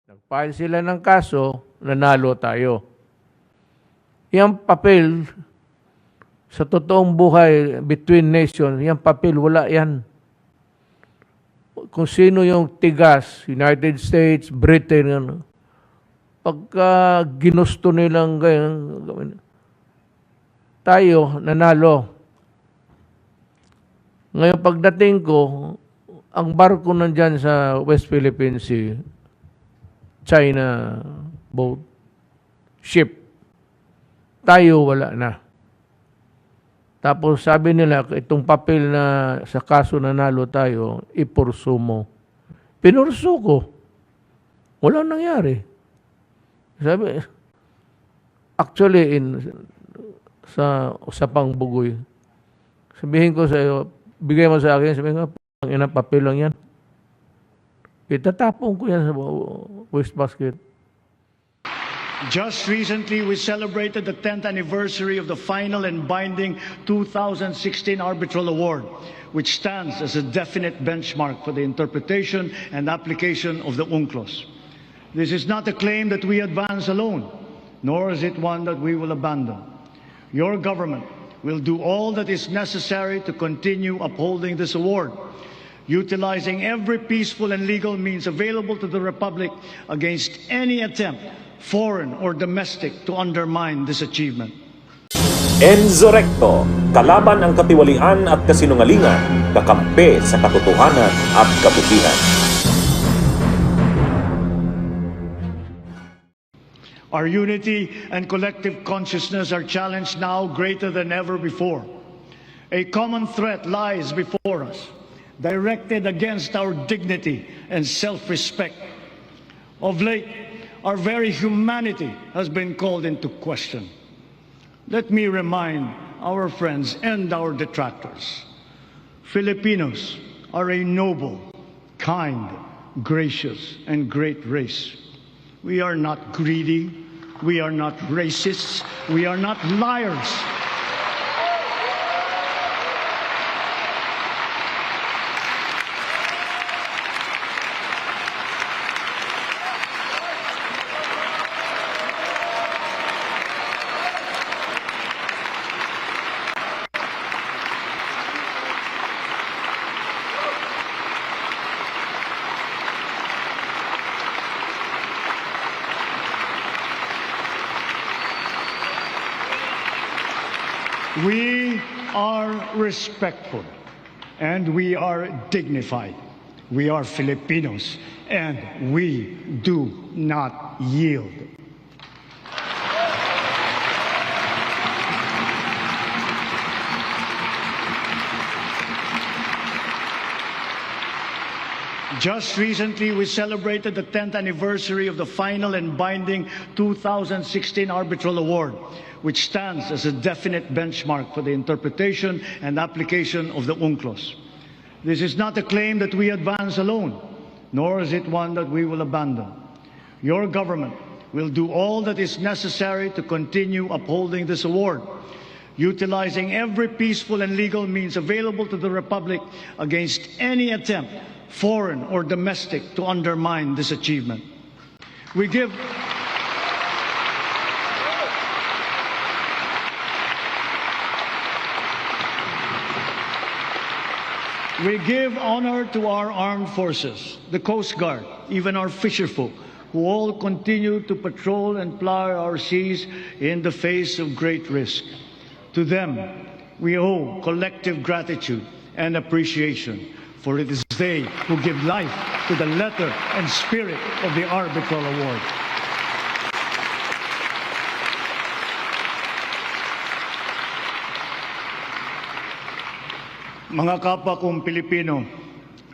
Nag-file sila ng kaso, nanalo tayo. Yung papel, sa totoong buhay, between nations, yung papel, wala yan. Kung sino yung tigas, United States, Britain, ano, pagka ginusto nilang ganyan, tayo, nanalo. Ngayon, pagdating ko, ang barko nandyan sa West Philippine Sea, China boat, ship. Tayo, wala na. Tapos sabi nila, itong papel na sa kaso nanalo tayo, ipursu mo. Pinursu ko. Walang nangyari. Sabi, actually, sa usapang bugoy, sabihin ko sa iyo, bigay mo sa akin, sabihin ko, ang ina papel lang yan. Itatapon ko yan sa wastebasket. Just recently, we celebrated the 10th anniversary of the final and binding 2016 Arbitral Award, which stands as a definite benchmark for the interpretation and application of the UNCLOS. This is not a claim that we advance alone, nor is it one that we will abandon. Your government will do all that is necessary to continue upholding this award, utilizing every peaceful and legal means available to the Republic against any attempt, foreign or domestic, to undermine this achievement. Enzo Recto, kalaban ang katiwalian at kasinungalingan, kakampi sa katotohanan at kabutihan. Our unity and collective consciousness are challenged now greater than ever before. A common threat lies before us, directed against our dignity and self-respect. Of late, our very humanity has been called into question. Let me remind our friends and our detractors, Filipinos are a noble, kind, gracious, and great race. We are not greedy, we are not racists, we are not liars. We are respectful and we are dignified. We are Filipinos and we do not yield. Just recently, we celebrated the 10th anniversary of the final and binding 2016 Arbitral Award, which stands as a definite benchmark for the interpretation and application of the UNCLOS. This is not a claim that we advance alone, nor is it one that we will abandon. Your government will do all that is necessary to continue upholding this award, utilizing every peaceful and legal means available to the Republic against any attempt, foreign or domestic, to undermine this achievement. We give honor to our armed forces, the Coast Guard, even our fisherfolk, who all continue to patrol and ply our seas in the face of great risk. To them, we owe collective gratitude and appreciation, for it is they who give life to the letter and spirit of the Arbitral Award. Mga kapwa kong Pilipino,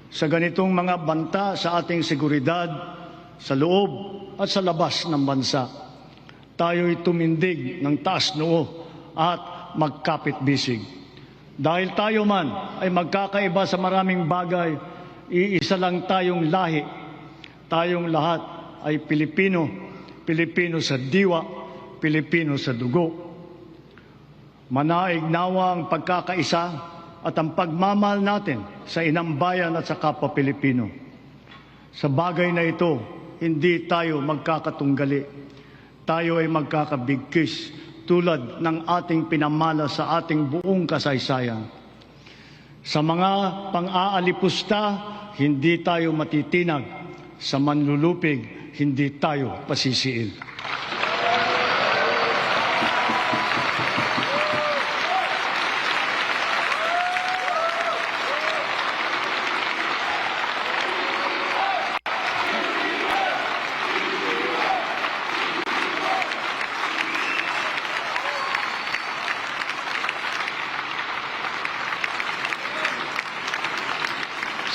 sa ganitong mga banta sa ating seguridad, sa loob at sa labas ng bansa, tayo'y tumindig ng taas noo at magkapit-bisig. Dahil tayo man ay magkakaiba sa maraming bagay, iisa lang tayong lahi. Tayong lahat ay Pilipino, Pilipino sa diwa, Pilipino sa dugo. Manaig nawa ang pagkakaisa at ang pagmamahal natin sa inang bayan at sa kapwa Pilipino. Sa bagay na ito, hindi tayo magkakatunggali. Tayo ay magkakabigkis tulad ng ating pinamana sa ating buong kasaysayan. Sa mga pang-aalipusta, hindi tayo matitinag. Sa manlulupig, hindi tayo pasisiil.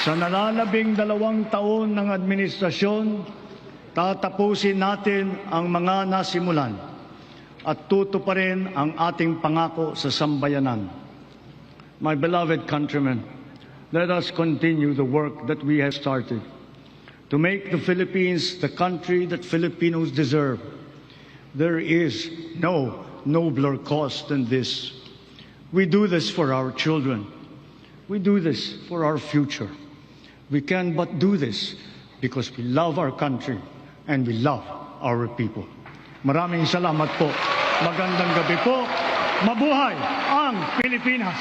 Sa nalalabing 2 taon ng administrasyon, tatapusin natin ang mga nasimulan at tutuparin ang ating pangako sa sambayanan. My beloved countrymen, let us continue the work that we have started to make the Philippines the country that Filipinos deserve. There is no nobler cause than this. We do this for our children. We do this for our future. We can but do this because we love our country and we love our people. Maraming salamat po. Magandang gabi po. Mabuhay ang Pilipinas!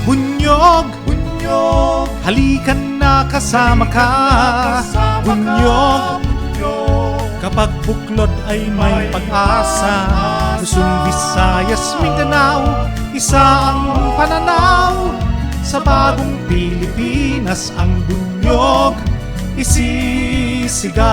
Bunyog, bunyog, halikan na kasama ka. Bunyog, kapag buklod ay may pag-asa. Luzon, Visayas, Mindanao, isa ang pananaw. Sa bagong Pilipinas ang bunyog isisigaw.